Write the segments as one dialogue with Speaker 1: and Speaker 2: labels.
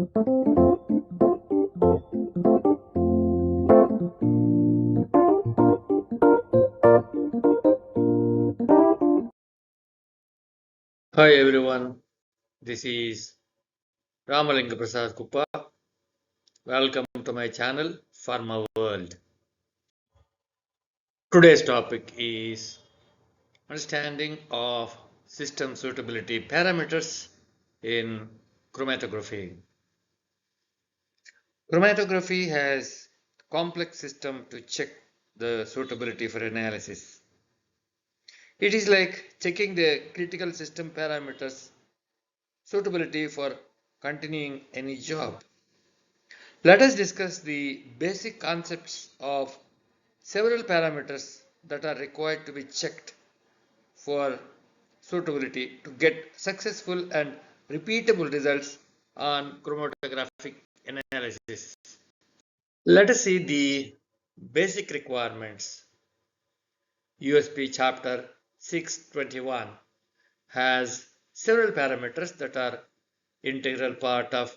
Speaker 1: Hi everyone, this is Ramalinga Prasad Kuppa. Welcome to my channel Pharma World. Today's topic is understanding of system suitability parameters in chromatography. Chromatography has a complex system to check the suitability for analysis. It is like checking the critical system parameters suitability for continuing any job. Let us discuss the basic concepts of several parameters that are required to be checked for suitability to get successful and repeatable results on chromatographic analysis. Let us see the basic requirements. USP chapter 621 has several parameters that are integral part of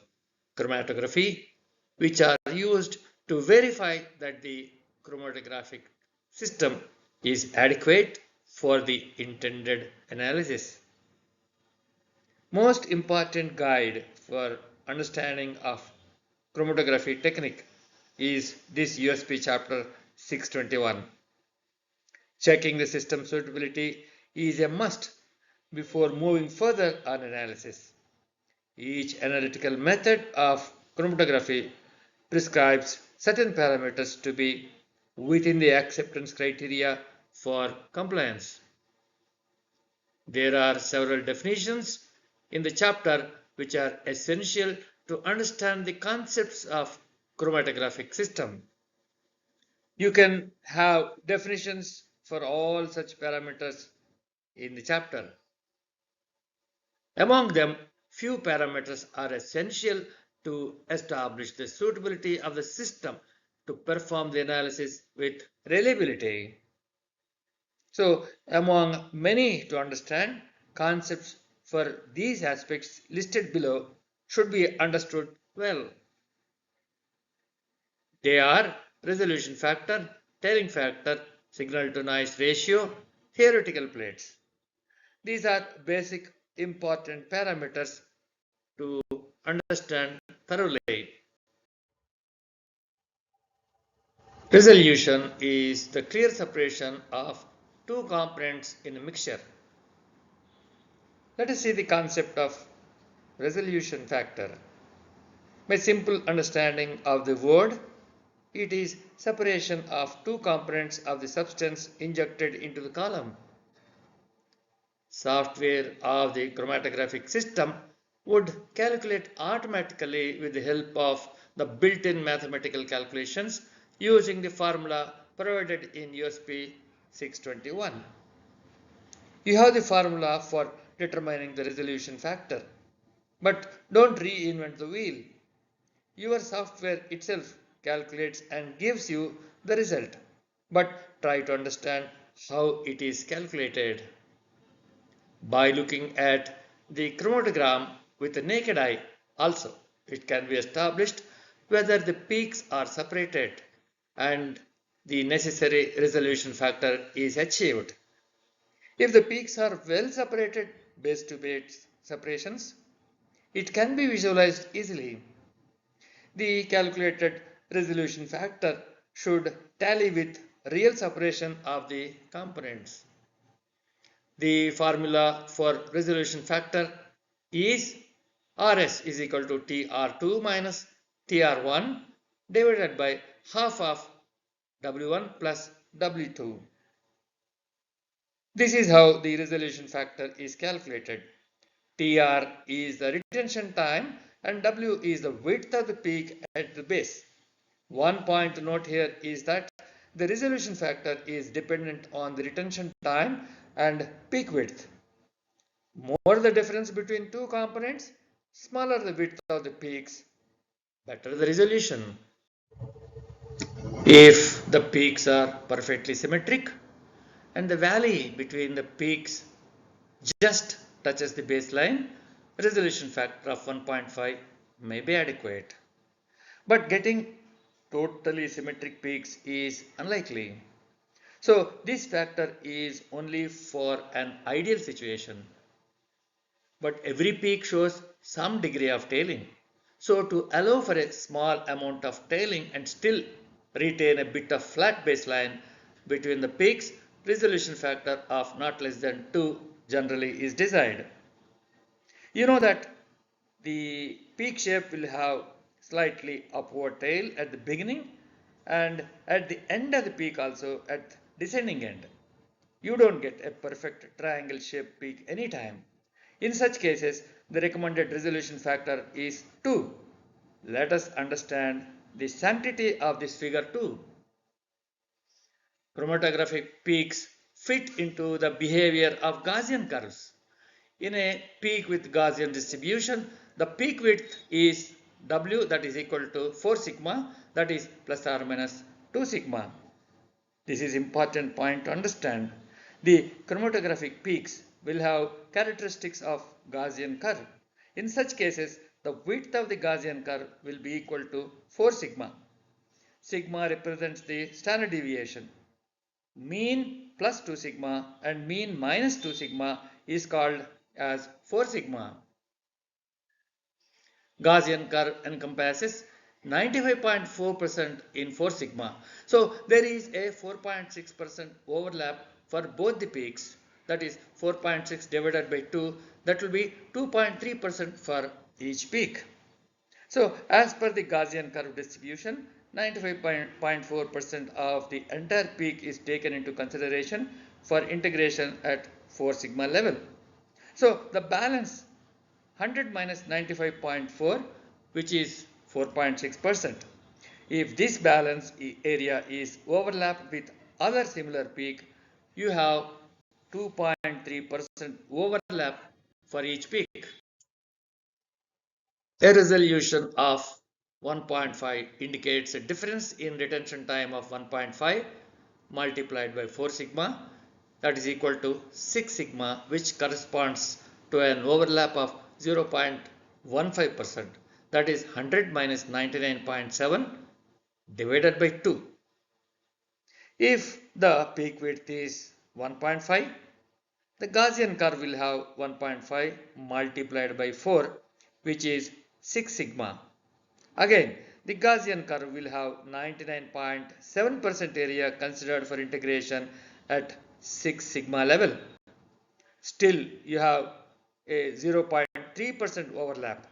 Speaker 1: chromatography, which are used to verify that the chromatographic system is adequate for the intended analysis. Most important guide for understanding of chromatography technique is this USP chapter 621. Checking the system suitability is a must before moving further on analysis. Each analytical method of chromatography prescribes certain parameters to be within the acceptance criteria for compliance. There are several definitions in the chapter which are essential to understand the concepts of chromatographic system. You can have definitions for all such parameters in the chapter. Among them, few parameters are essential to establish the suitability of the system to perform the analysis with reliability. So, among many to understand, concepts for these aspects listed below should be understood well. They are resolution factor, tailing factor, signal to noise ratio, theoretical plates. These are basic important parameters to understand thoroughly. Resolution is the clear separation of two components in a mixture. Let us see the concept of resolution factor. By simple understanding of the word, it is separation of two components of the substance injected into the column. Software of the chromatographic system would calculate automatically with the help of the built-in mathematical calculations using the formula provided in USP 621. You have the formula for determining the resolution factor, but don't reinvent the wheel. Your software itself calculates and gives you the result, but try to understand how it is calculated. By looking at the chromatogram with the naked eye, also it can be established whether the peaks are separated and the necessary resolution factor is achieved. If the peaks are well separated base to base separations, it can be visualized easily. The calculated resolution factor should tally with real separation of the components. The formula for resolution factor is Rs is equal to Tr2 minus Tr1 divided by half of W1 plus W2. This is how the resolution factor is calculated. Tr is the retention time and W is the width of the peak at the base. One point to note here is that the resolution factor is dependent on the retention time and peak width. More the difference between two components, smaller the width of the peaks, better the resolution. If the peaks are perfectly symmetric and the valley between the peaks just touches the baseline, resolution factor of 1.5 may be adequate. But getting totally symmetric peaks is unlikely. So this factor is only for an ideal situation. But every peak shows some degree of tailing. So to allow for a small amount of tailing and still retain a bit of flat baseline between the peaks, resolution factor of not less than 2 generally is desired. You know that the peak shape will have slightly upward tail at the beginning and at the end of the peak also at descending end. You don't get a perfect triangle shaped peak anytime. In such cases, the recommended resolution factor is 2. Let us understand the sanctity of this figure too. Chromatographic peaks fit into the behavior of Gaussian curves. In a peak with Gaussian distribution, the peak width is W, that is equal to 4 sigma, that is plus or minus 2 sigma. This is important point to understand. The chromatographic peaks will have characteristics of Gaussian curve. In such cases, the width of the Gaussian curve will be equal to 4 sigma. Sigma represents the standard deviation. Mean plus 2 sigma and mean minus 2 sigma is called as 4 sigma. Gaussian curve encompasses 95.4% in 4 sigma. So there is a 4.6% overlap for both the peaks. That is 4.6 divided by 2. That will be 2.3% for each peak. So as per the Gaussian curve distribution, 95.4% of the entire peak is taken into consideration for integration at 4 sigma level. So the balance 100 minus 95.4, which is 4.6%. If this balance area is overlapped with other similar peak, you have 2.3% overlap for each peak. A resolution of 1.5 indicates a difference in retention time of 1.5 multiplied by 4 sigma, that is equal to 6 sigma, which corresponds to an overlap of 0.15%, that is 100 minus 99.7 divided by 2. If the peak width is 1.5, the Gaussian curve will have 1.5 multiplied by 4, which is 6 sigma. Again, the Gaussian curve will have 99.7% area considered for integration at 6 sigma level. Still, you have a 0.3% overlap.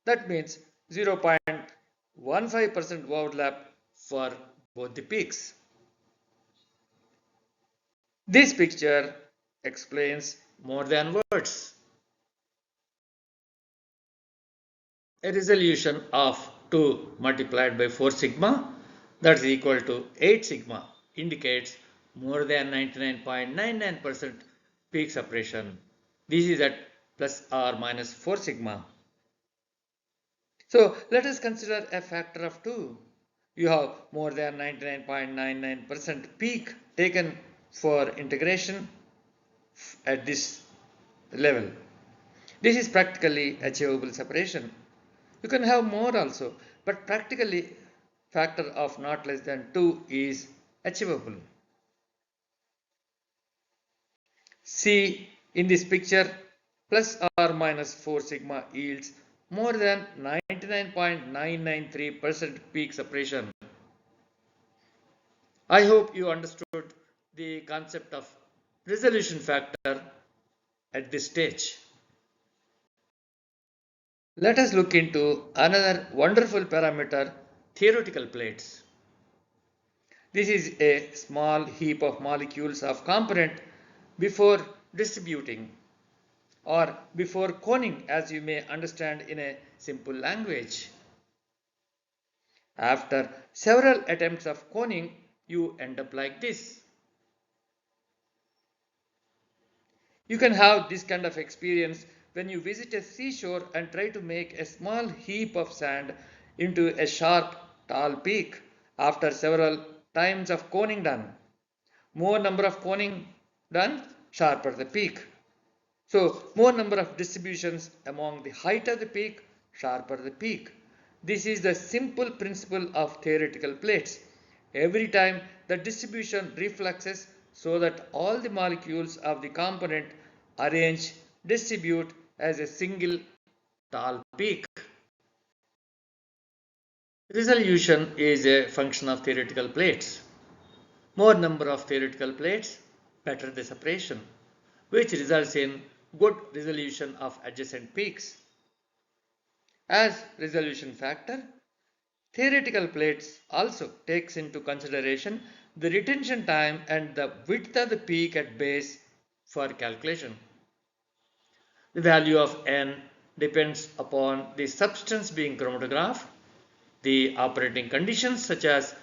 Speaker 1: That means 0.15% overlap for both the peaks. This picture explains more than words. A resolution of 2 multiplied by 4 sigma, that is equal to 8 sigma, indicates more than 99.99% peak separation. This is at plus or minus 4 sigma. So let us consider a factor of 2. You have more than 99.99% peak taken for integration at this level. This is practically achievable separation. You can have more also, but practically factor of not less than 2 is achievable. See in this picture, plus or minus 4 sigma yields more than 99.993% peak separation. I hope you understood the concept of resolution factor at this stage. Let us look into another wonderful parameter, theoretical plates. This is a small heap of molecules of component before distributing or before coning, as you may understand in a simple language. After several attempts of coning, you end up like this. You can have this kind of experience when you visit a seashore and try to make a small heap of sand into a sharp, tall peak after several times of coning done. More number of coning done, sharper the peak. So more number of distributions among the height of the peak, sharper the peak. This is the simple principle of theoretical plates. Every time the distribution refluxes so that all the molecules of the component arrange distribute as a single tall peak. Resolution is a function of theoretical plates. More number of theoretical plates, better the separation, which results in good resolution of adjacent peaks. As resolution factor, theoretical plates also takes into consideration the retention time and the width of the peak at base for calculation. The value of n depends upon the substance being chromatographed, the operating conditions such as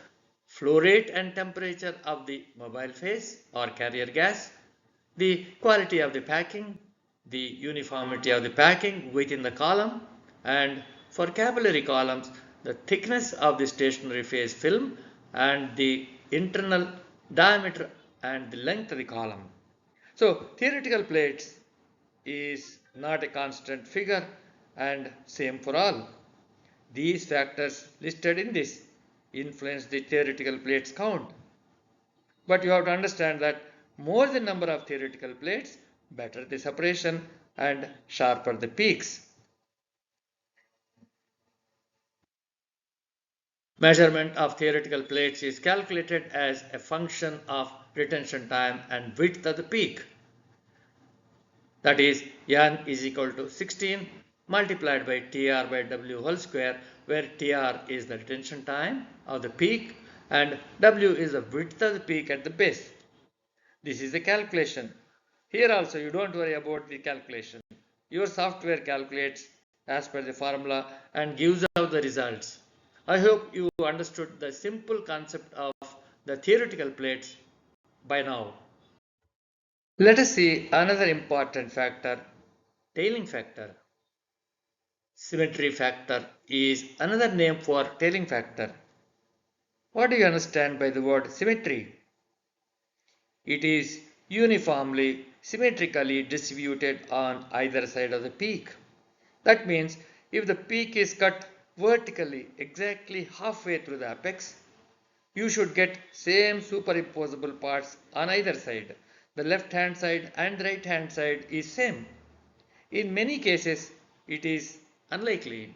Speaker 1: flow rate and temperature of the mobile phase or carrier gas, the quality of the packing, the uniformity of the packing within the column, and for capillary columns, the thickness of the stationary phase film and the internal diameter and the length of the column. So theoretical plates is not a constant figure and same for all. These factors listed in this influence the theoretical plates count. But you have to understand that more the number of theoretical plates, better the separation and sharper the peaks. Measurement of theoretical plates is calculated as a function of retention time and width of the peak. That is, n is equal to 16 multiplied by Tr by W whole square, where Tr is the retention time of the peak and W is the width of the peak at the base. This is the calculation. Here also you don't worry about the calculation. Your software calculates as per the formula and gives out the results. I hope you understood the simple concept of the theoretical plates by now. Let us see another important factor, tailing factor. Symmetry factor is another name for tailing factor. What do you understand by the word symmetry? It is uniformly symmetrically distributed on either side of the peak. That means if the peak is cut vertically exactly halfway through the apex, you should get same superimposable parts on either side. The left hand side and the right hand side is same. In many cases, it is unlikely.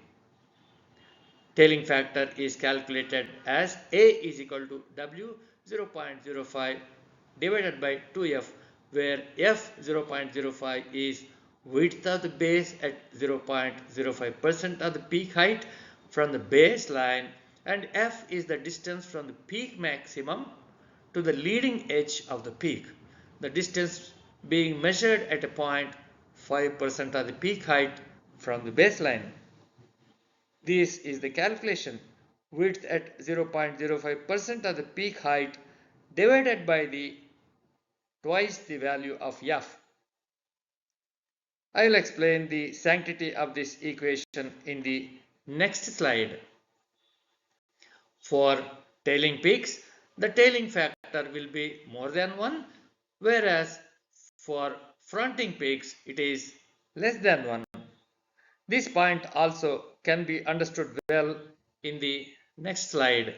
Speaker 1: Tailing factor is calculated as A is equal to W 0.05 divided by 2F, where F 0.05 is width of the base at 0.05% of the peak height from the baseline, and F is the distance from the peak maximum to the leading edge of the peak. The distance being measured at a point 5% of the peak height from the baseline. This is the calculation. Width at 0.05% of the peak height divided by the twice the value of F. I will explain the sanctity of this equation in the next slide. For tailing peaks, the tailing factor will be more than 1, whereas for fronting peaks it is less than 1. This point also can be understood well in the next slide.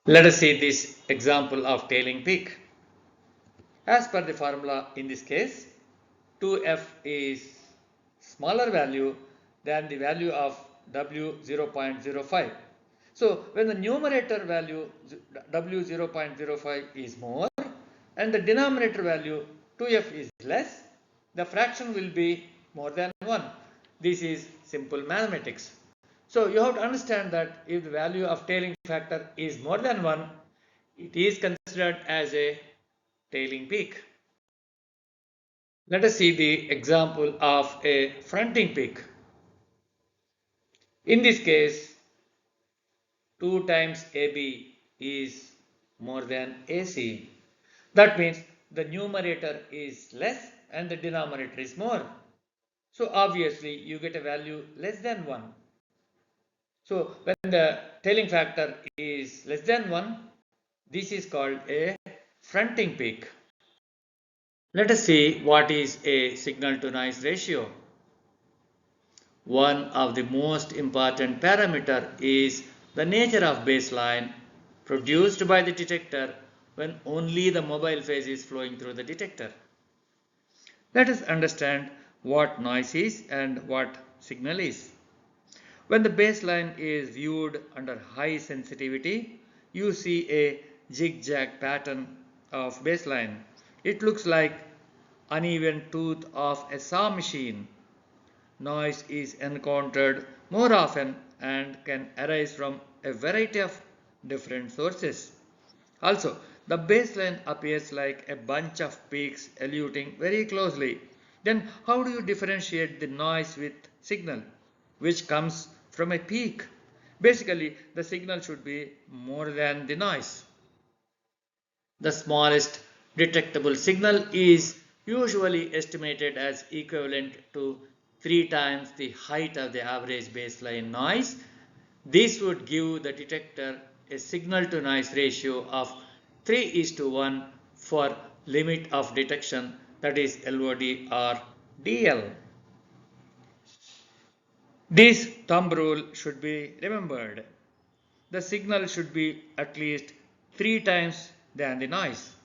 Speaker 1: Let us see this example of tailing peak. As per the formula in this case, 2F is smaller value than the value of W 0.05. So when the numerator value W 0.05 is more and the denominator value 2F is less, the fraction will be more than 1. This is simple mathematics. So you have to understand that if the value of tailing factor is more than 1, it is considered as a tailing peak. Let us see the example of a fronting peak. In this case, 2 times AB is more than AC. That means the numerator is less and the denominator is more. So obviously you get a value less than 1. So when the tailing factor is less than 1, this is called a fronting peak. Let us see what is a signal to noise ratio. One of the most important parameter is the nature of baseline produced by the detector when only the mobile phase is flowing through the detector. Let us understand what noise is and what signal is. When the baseline is viewed under high sensitivity, you see a zigzag pattern of baseline. It looks like uneven tooth of a saw machine. Noise is encountered more often and can arise from a variety of different sources. Also, the baseline appears like a bunch of peaks eluding very closely. Then, how do you differentiate the noise with signal, which comes from a peak? Basically, the signal should be more than the noise. The smallest detectable signal is usually estimated as equivalent to 3 times the height of the average baseline noise. This would give the detector a signal to noise ratio of 3:1 for limit of detection, that is LOD or DL. This thumb rule should be remembered. The signal should be at least 3 times than the noise.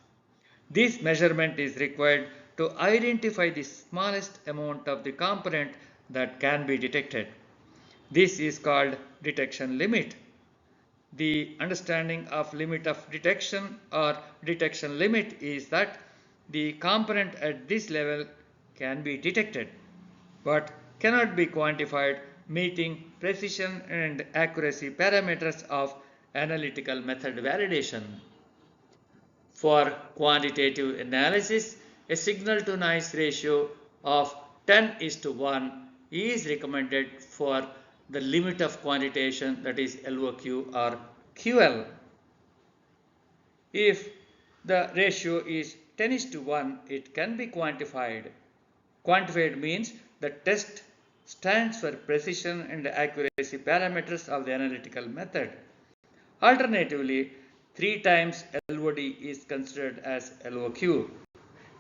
Speaker 1: This measurement is required to identify the smallest amount of the component that can be detected. This is called detection limit. The understanding of limit of detection or detection limit is that the component at this level can be detected but cannot be quantified, meeting precision and accuracy parameters of analytical method validation. For quantitative analysis, a signal to noise ratio of 10:1 is recommended for the limit of quantitation, that is LOQ or QL. If the ratio is 10:1, it can be quantified. Quantified means the test stands for precision and accuracy parameters of the analytical method. Alternatively, 3 times LOD is considered as LOQ.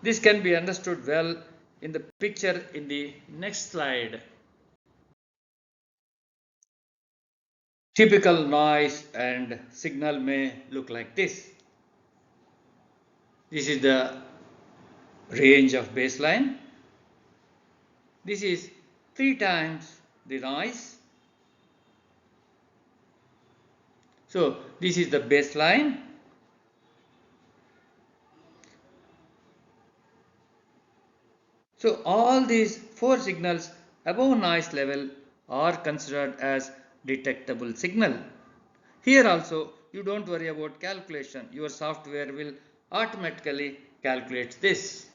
Speaker 1: This can be understood well in the picture in the next slide. Typical noise and signal may look like this. This is the range of baseline. This is 3 times the noise. So this is the baseline. So all these 4 signals above noise level are considered as detectable signal. Here also you don't worry about calculation. Your software will automatically calculate this.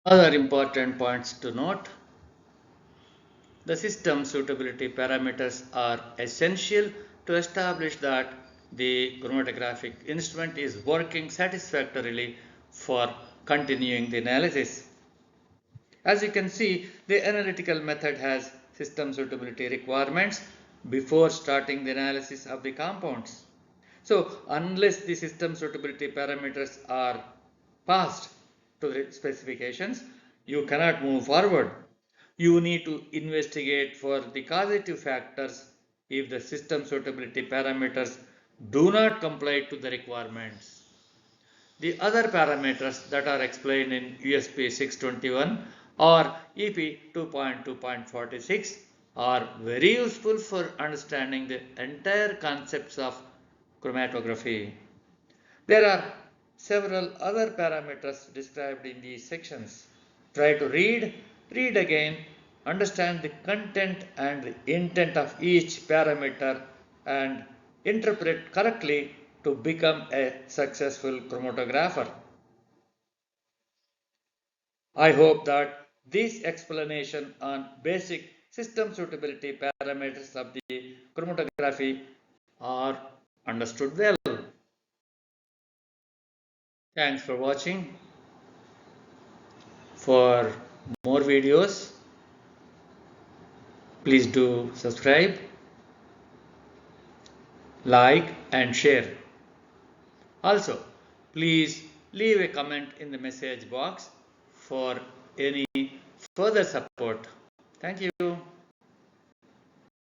Speaker 1: Other important points to note: the system suitability parameters are essential to establish that the chromatographic instrument is working satisfactorily for continuing the analysis. As you can see, the analytical method has system suitability requirements before starting the analysis of the compounds. So, unless the system suitability parameters are passed to the specifications, you cannot move forward. You need to investigate for the causative factors if the system suitability parameters do not comply to the requirements. The other parameters that are explained in USP 621 or EP 2.2.46 are very useful for understanding the entire concepts of chromatography. There are several other parameters described in these sections. Try to read again, understand the content and the intent of each parameter, and interpret correctly to become a successful chromatographer. I hope that this explanation on basic system suitability parameters of the chromatography are understood well. Thanks for watching. For more videos, please do subscribe, like and share. Also, please leave a comment in the message box for any further support. Thank you.